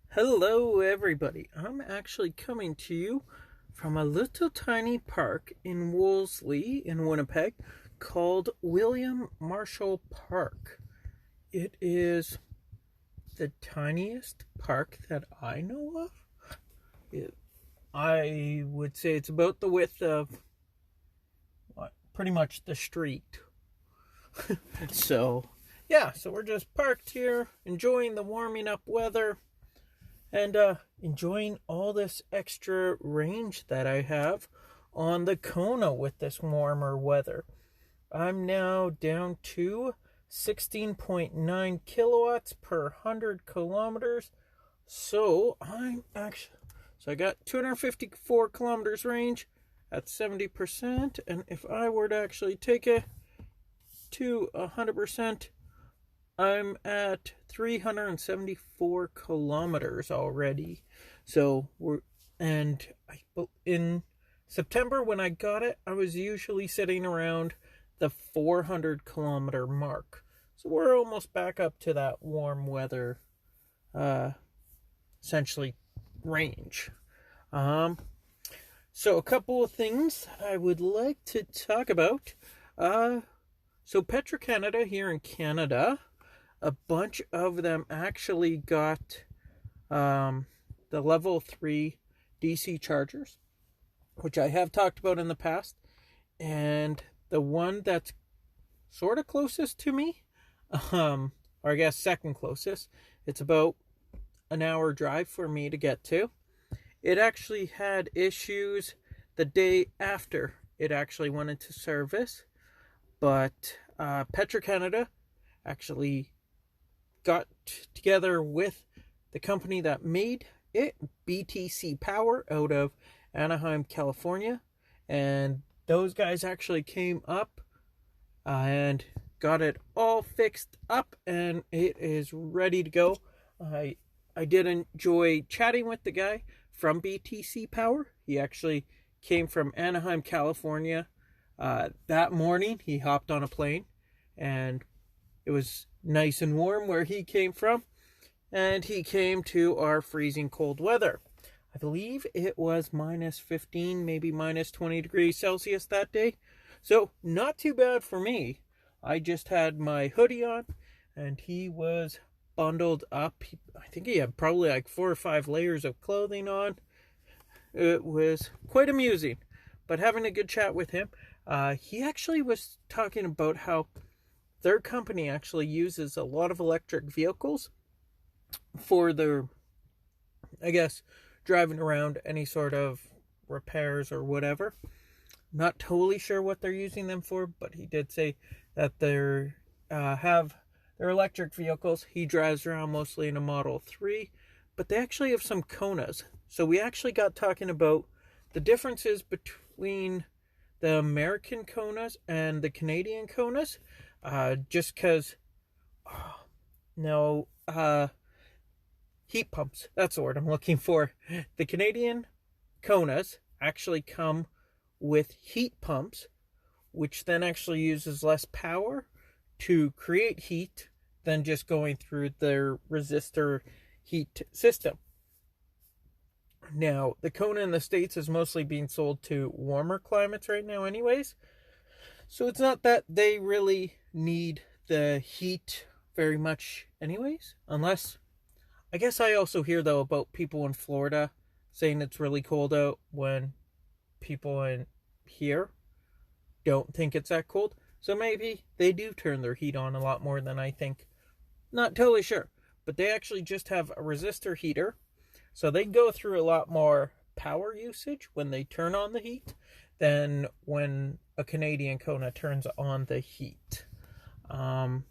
Hello, everybody. I'm actually coming to you from a little tiny park in Wolseley, in Winnipeg, called William Marshall Park. It is the tiniest park that I know of. I would say it's about the width of pretty much the street. So we're just parked here, enjoying the warming up weather. And enjoying all this extra range that I have on the Kona with this warmer weather. I'm now down to 16.9 kilowatts per 100 kilometers. So I got 254 kilometers range at 70%. And if I were to actually take it to 100%, I'm at 374 kilometers already. So in September when I got it, I was usually sitting around the 400 kilometer mark. So we're almost back up to that warm weather, essentially range. So a couple of things I would like to talk about. So Petro Canada here in Canada, a bunch of them actually got the level 3 DC chargers, which I have talked about in the past. And the one that's sort of closest to me, or I guess second closest, it's about an hour drive for me to get to. It actually had issues the day after it actually went into service. But Petro Canada actually got together with the company that made it, BTC Power, out of Anaheim, California, and those guys actually came up and got it all fixed up, and it is ready to go. I did enjoy chatting with the guy from BTC Power. He actually came from Anaheim, California. That morning he hopped on a plane, and it was nice and warm where he came from, and he came to our freezing cold weather. I believe it was minus 15, maybe minus 20 degrees Celsius that day. So not too bad for me. I just had my hoodie on, and he was bundled up. I think he had probably like 4 or 5 layers of clothing on. It was quite amusing, but having a good chat with him. He actually was talking about how their company actually uses a lot of electric vehicles for their, I guess, driving around, any sort of repairs or whatever. Not totally sure what they're using them for, but he did say that they have their electric vehicles. He drives around mostly in a Model 3, but they actually have some Konas. So we actually got talking about the differences between the American Konas and the Canadian Konas. Just because, heat pumps, that's the word I'm looking for. The Canadian Konas actually come with heat pumps, which then actually uses less power to create heat than just going through their resistor heat system. Now, the Kona in the States is mostly being sold to warmer climates right now anyways. So it's not that they really need the heat very much anyways. Unless, I guess I also hear though about people in Florida saying it's really cold out when people in here don't think it's that cold. So maybe they do turn their heat on a lot more than I think. Not totally sure. But they actually just have a resistor heater. So they go through a lot more power usage when they turn on the heat than when a Canadian Kona turns on the heat. And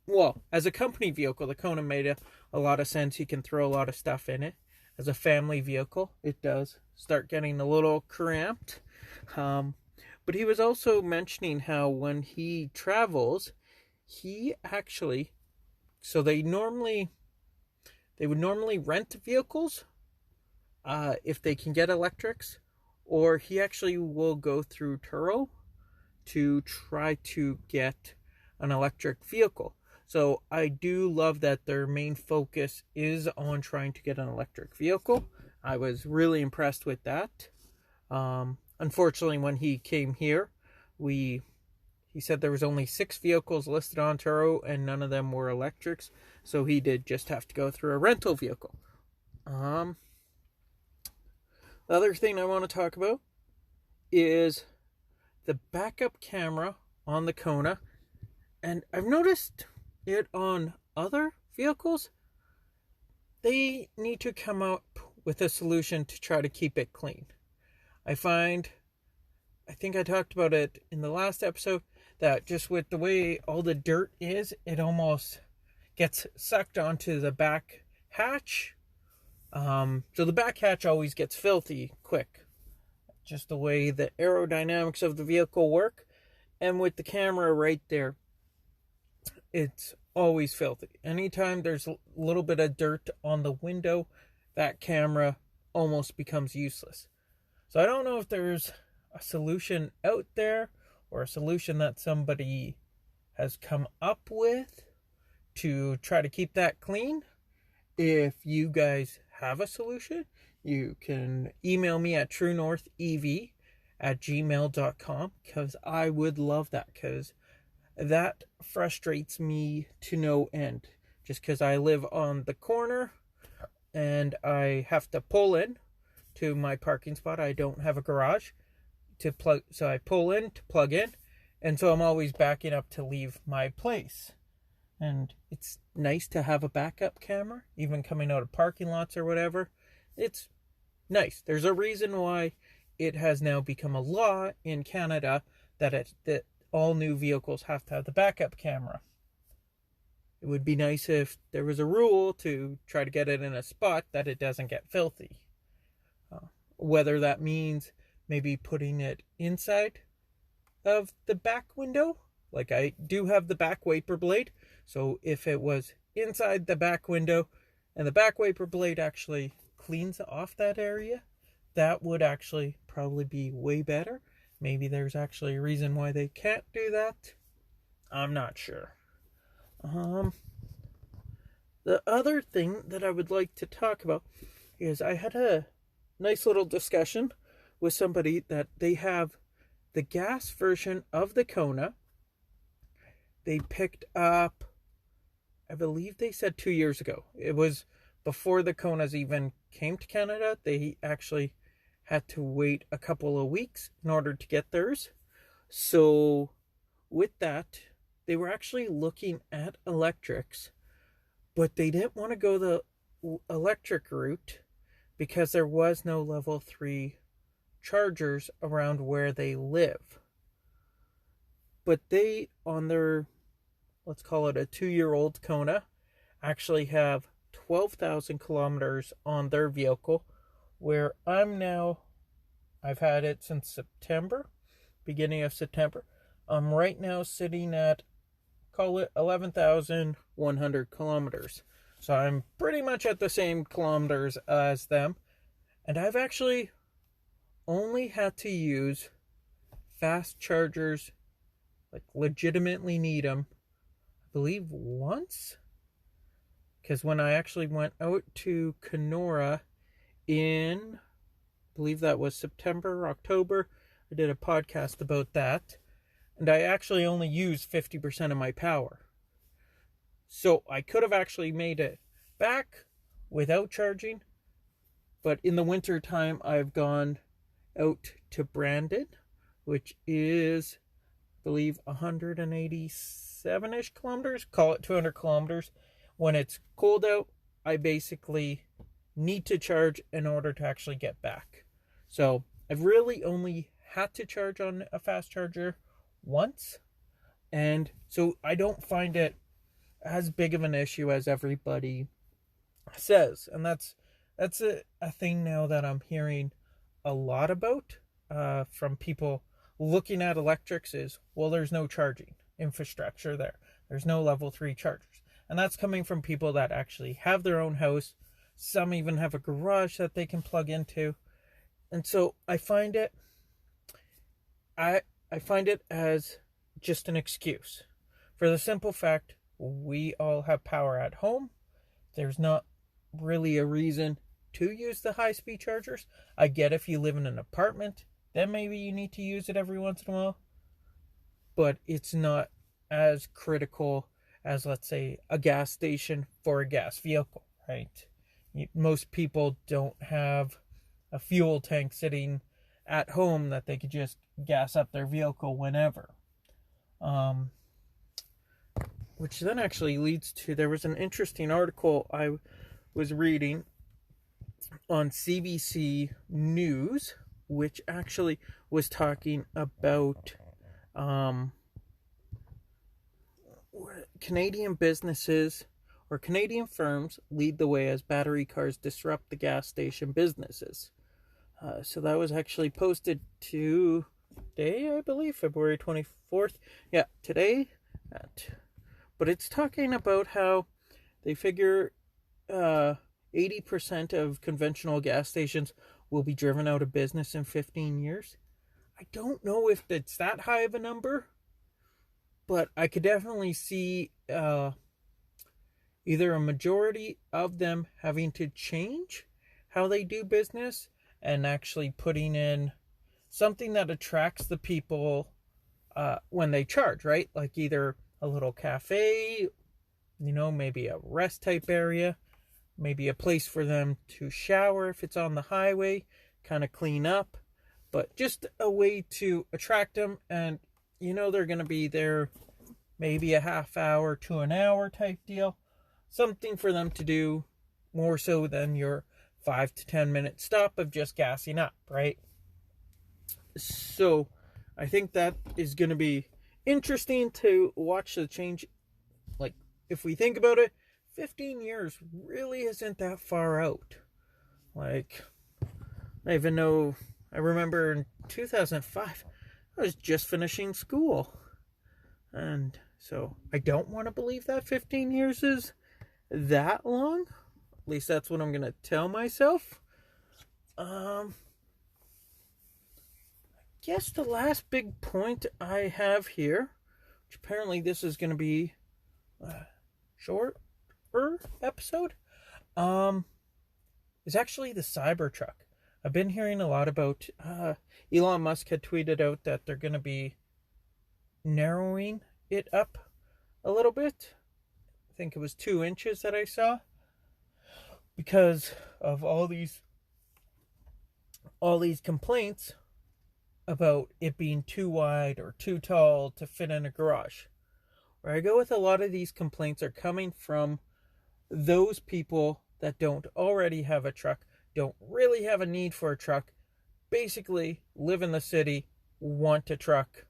well, as a company vehicle, the Kona made a lot of sense. You can throw a lot of stuff in it. As a family vehicle, it does start getting a little cramped. But he was also mentioning how when he travels, he actually, so they would normally rent vehicles if they can get electrics, or he actually will go through Turo to try to get an electric vehicle. So I do love that their main focus is on trying to get an electric vehicle. I was really impressed with that. Unfortunately, when he came here, he said there was only 6 vehicles listed on Turo and none of them were electrics. So he did just have to go through a rental vehicle. The other thing I want to talk about is the backup camera on the Kona. And I've noticed it on other vehicles. They need to come up with a solution to try to keep it clean. I think I talked about it in the last episode, that just with the way all the dirt is, it almost gets sucked onto the back hatch. So the back hatch always gets filthy quick. Just the way the aerodynamics of the vehicle work. And with the camera right there, it's always filthy. Anytime there's a little bit of dirt on the window, that camera almost becomes useless. So I don't know if there's a solution out there or a solution that somebody has come up with to try to keep that clean. If you guys have a solution, you can email me at truenorthev@gmail.com, because I would love that, because that frustrates me to no end. Just because I live on the corner and I have to pull in to my parking spot. I don't have a garage to plug, so I pull in to plug in, and so I'm always backing up to leave my place. And it's nice to have a backup camera, even coming out of parking lots or whatever. It's nice. There's a reason why it has now become a law in Canada that all new vehicles have to have the backup camera. It would be nice if there was a rule to try to get it in a spot that it doesn't get filthy. Whether that means maybe putting it inside of the back window. Like, I do have the back wiper blade. So if it was inside the back window and the back wiper blade actually cleans off that area, that would actually probably be way better. Maybe there's actually a reason why they can't do that. I'm not sure. The other thing that I would like to talk about is I had a nice little discussion with somebody that they have the gas version of the Kona. They picked up, I believe they said 2 years ago. It was before the Konas even came to Canada. They actually had to wait a couple of weeks in order to get theirs. So with that, they were actually looking at electrics, but they didn't want to go the electric route because there was no level 3 chargers around where they live. But they, on their, let's call it a 2-year-old Kona, actually have 12,000 kilometers on their vehicle, where I've had it since September, beginning of September. I'm right now sitting at, call it 11,100 kilometers. So I'm pretty much at the same kilometers as them. And I've actually only had to use fast chargers, like legitimately need them, I believe once. Because when I actually went out to Kenora in, I believe that was September, October, I did a podcast about that. And I actually only used 50% of my power. So I could have actually made it back without charging. But in the winter time, I've gone out to Brandon, which is, I believe, 187-ish kilometers. Call it 200 kilometers. When it's cold out, I basically need to charge in order to actually get back. So I've really only had to charge on a fast charger once, and so I don't find it as big of an issue as everybody says. And that's a thing now that I'm hearing a lot about from people looking at electrics is, well, there's no charging infrastructure there. There's no level 3 chargers. And that's coming from people that actually have their own house. Some even have a garage that they can plug into. And so I find it as just an excuse, for the simple fact we all have power at home. There's not really a reason to use the high-speed chargers. I get if you live in an apartment, then maybe you need to use it every once in a while. But it's not as critical as, let's say, a gas station for a gas vehicle, right? Most people don't have a fuel tank sitting at home that they could just gas up their vehicle whenever. Which then actually leads to, there was an interesting article I was reading on CBC News, which actually was talking about Canadian businesses or Canadian firms lead the way as battery cars disrupt the gas station businesses. So that was actually posted today, I believe, February 24th. Yeah, today. But it's talking about how they figure 80% of conventional gas stations will be driven out of business in 15 years. I don't know if it's that high of a number, but I could definitely see either a majority of them having to change how they do business and actually putting in something that attracts the people when they charge, right? Like either a little cafe, maybe a rest type area, maybe a place for them to shower if it's on the highway, kind of clean up, but just a way to attract them. And they're going to be there maybe a half hour to an hour type deal, something for them to do more so than your 5 to 10 minute stop of just gassing up, right? So I think that is going to be interesting to watch the change. Like, if we think about it, 15 years really isn't that far out. Like, I remember in 2005, I was just finishing school. And so I don't want to believe that 15 years is that long. At least that's what I'm going to tell myself. I guess the last big point I have here, which apparently this is going to be a shorter episode, is actually the cybertruck. I've been hearing a lot about, Elon Musk had tweeted out that they're going to be narrowing it up a little bit. I think it was 2 inches that I saw, because of all these complaints about it being too wide or too tall to fit in a garage. Where I go with a lot of these complaints are coming from those people that don't already have a truck, don't really have a need for a truck, basically live in the city, want a truck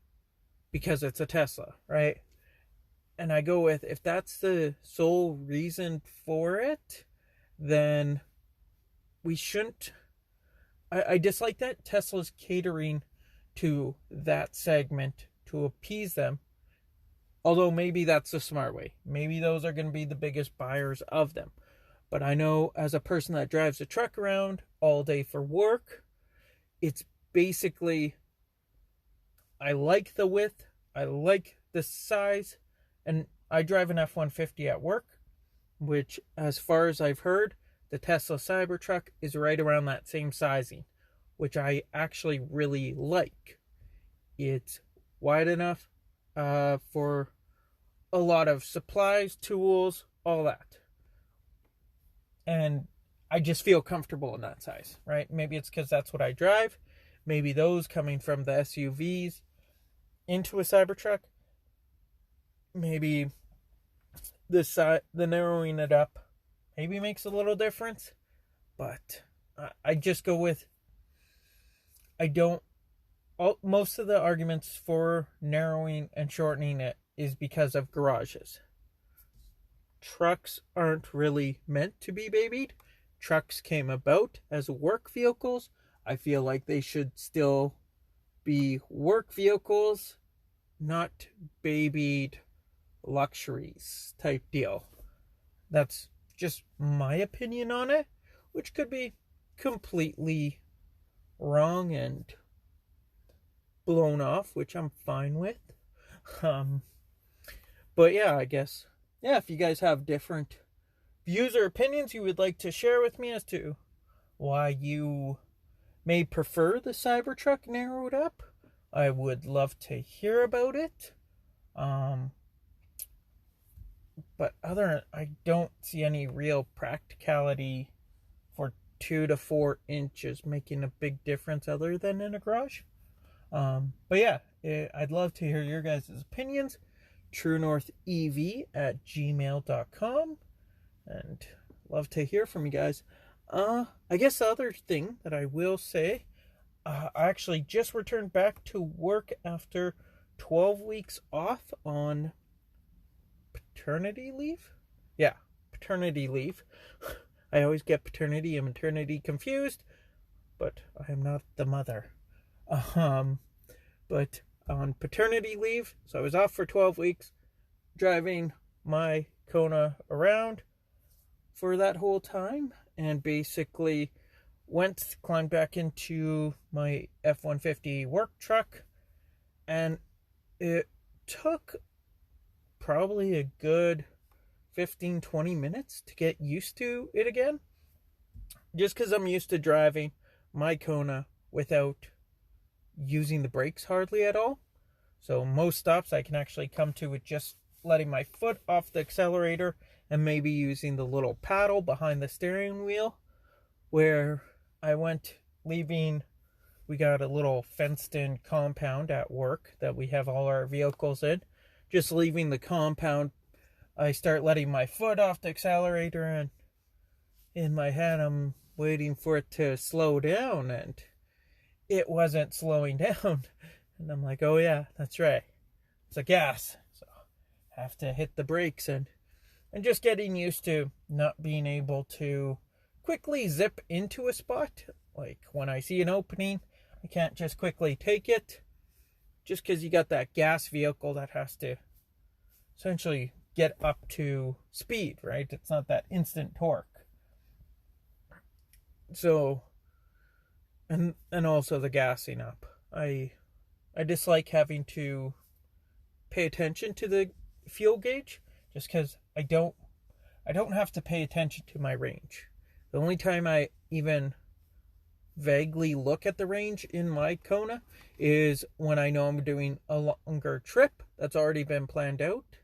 because it's a Tesla, right? And I go with, if that's the sole reason for it, then we shouldn't. I dislike that Tesla's catering to that segment to appease them. Although maybe that's the smart way. Maybe those are going to be the biggest buyers of them. But I know as a person that drives a truck around all day for work, it's basically, I like the width, I like the size, and I drive an F-150 at work, which, as far as I've heard, the Tesla Cybertruck is right around that same sizing, which I actually really like. It's wide enough for a lot of supplies, tools, all that. And I just feel comfortable in that size, right? Maybe it's because that's what I drive. Maybe those coming from the SUVs into a Cybertruck, maybe the narrowing it up maybe makes a little difference. But I just go with, most of the arguments for narrowing and shortening it is because of garages. Trucks aren't really meant to be babied. Trucks came about as work vehicles. I feel like they should still be work vehicles, not babied luxuries type deal. That's just my opinion on it, which could be completely wrong and blown off, which I'm fine with. But yeah, I guess yeah, if you guys have different views or opinions you would like to share with me as to why you may prefer the Cybertruck narrowed up, I would love to hear about it. But I don't see any real practicality for 2 to 4 inches making a big difference other than in a garage. But yeah, I'd love to hear your guys' opinions. TrueNorthEV@gmail.com, and love to hear from you guys. I guess the other thing that I will say, I actually just returned back to work after 12 weeks off on paternity leave. Yeah, paternity leave. I always get paternity and maternity confused, but I am not the mother. But on paternity leave, so I was off for 12 weeks, driving my Kona around for that whole time, and basically climbed back into my F-150 work truck, and it took probably a good 15-20 minutes to get used to it again, just because I'm used to driving my Kona without using the brakes hardly at all. So most stops I can actually come to with just letting my foot off the accelerator and maybe using the little paddle behind the steering wheel. Where I went leaving, we got a little fenced-in compound at work that we have all our vehicles in. Just leaving the compound, I start letting my foot off the accelerator, and in my head I'm waiting for it to slow down, and it wasn't slowing down. And I'm like, oh yeah, that's right, it's a gas, so I have to hit the brakes. And just getting used to not being able to quickly zip into a spot. Like when I see an opening, I can't just quickly take it, just because you got that gas vehicle that has to essentially get up to speed, right? It's not that instant torque. So, and also the gassing up. I dislike having to pay attention to the fuel gauge, just because I don't have to pay attention to my range. The only time I even vaguely look at the range in my Kona is when I know I'm doing a longer trip that's already been planned out.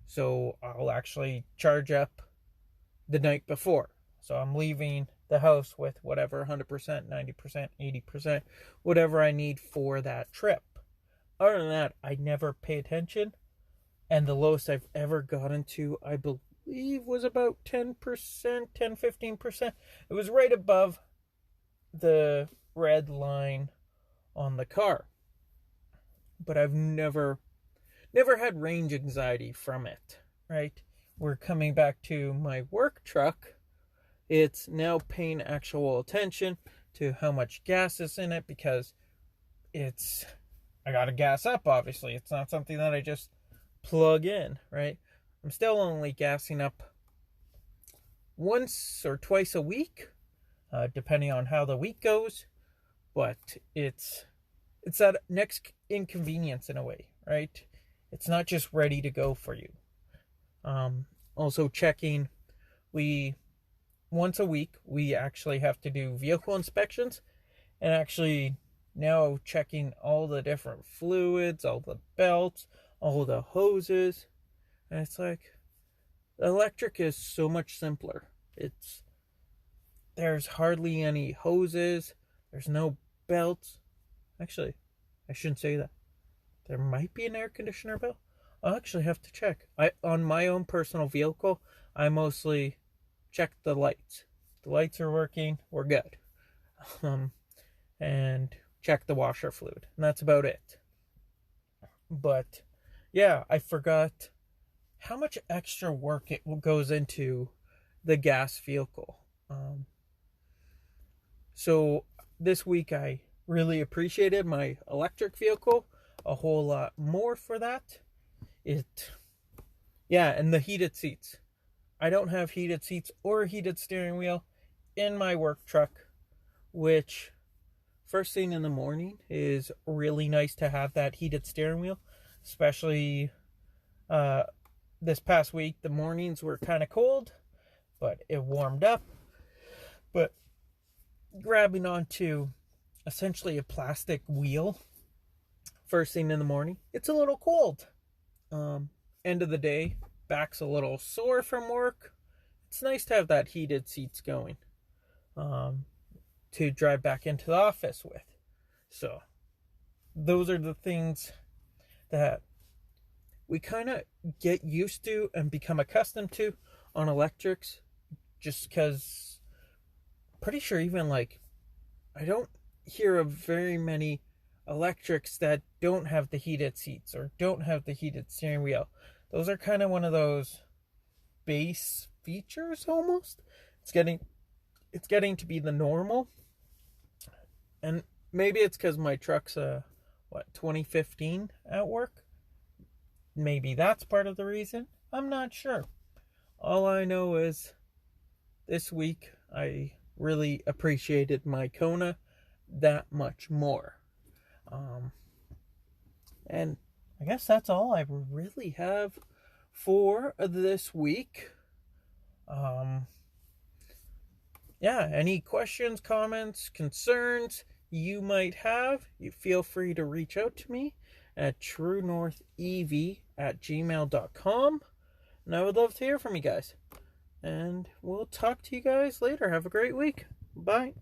So I'll actually charge up the night before. So I'm leaving the house with whatever, 100%, 90%, 80%, whatever I need for that trip. Other than that, I never pay attention. And the lowest I've ever gotten to, I believe, was about 10%, 10-15%. It was right above the red line on the car. But I've never had range anxiety from it, right? We're coming back to my work truck. It's now paying actual attention to how much gas is in it, because I gotta gas up, obviously. It's not something that I just plug in, right? I'm still only gassing up once or twice a week, depending on how the week goes. But it's that next inconvenience in a way, right? It's not just ready to go for you. Also checking, once a week, we actually have to do vehicle inspections, and actually now checking all the different fluids, all the belts, all the hoses. And it's like, electric is so much simpler. There's hardly any hoses, there's no belts. Actually, I shouldn't say that. There might be an air conditioner belt. I'll actually have to check. On my own personal vehicle, I mostly check the lights. The lights are working, we're good. And check the washer fluid, and that's about it. But yeah, I forgot how much extra work it goes into the gas vehicle. So this week I really appreciated my electric vehicle a whole lot more for that. And the heated seats. I don't have heated seats or a heated steering wheel in my work truck, which first thing in the morning is really nice to have that heated steering wheel, especially this past week, the mornings were kind of cold, but it warmed up. But grabbing onto essentially a plastic wheel first thing in the morning, it's a little cold. End of the day, back's a little sore from work. It's nice to have that heated seats going to drive back into the office with. So those are the things that we kind of get used to and become accustomed to on electrics, just because pretty sure even like I don't hear of very many electrics that don't have the heated seats or don't have the heated steering wheel. Those are kind of one of those base features almost. It's getting to be the normal. And maybe it's because my truck's 2015 at work. Maybe that's part of the reason. I'm not sure. All I know is this week I really appreciated my Kona that much more. And I guess that's all I really have for this week. Any questions, comments, concerns you might have, you feel free to reach out to me at truenorthev@gmail.com. And I would love to hear from you guys. And we'll talk to you guys later. Have a great week. Bye.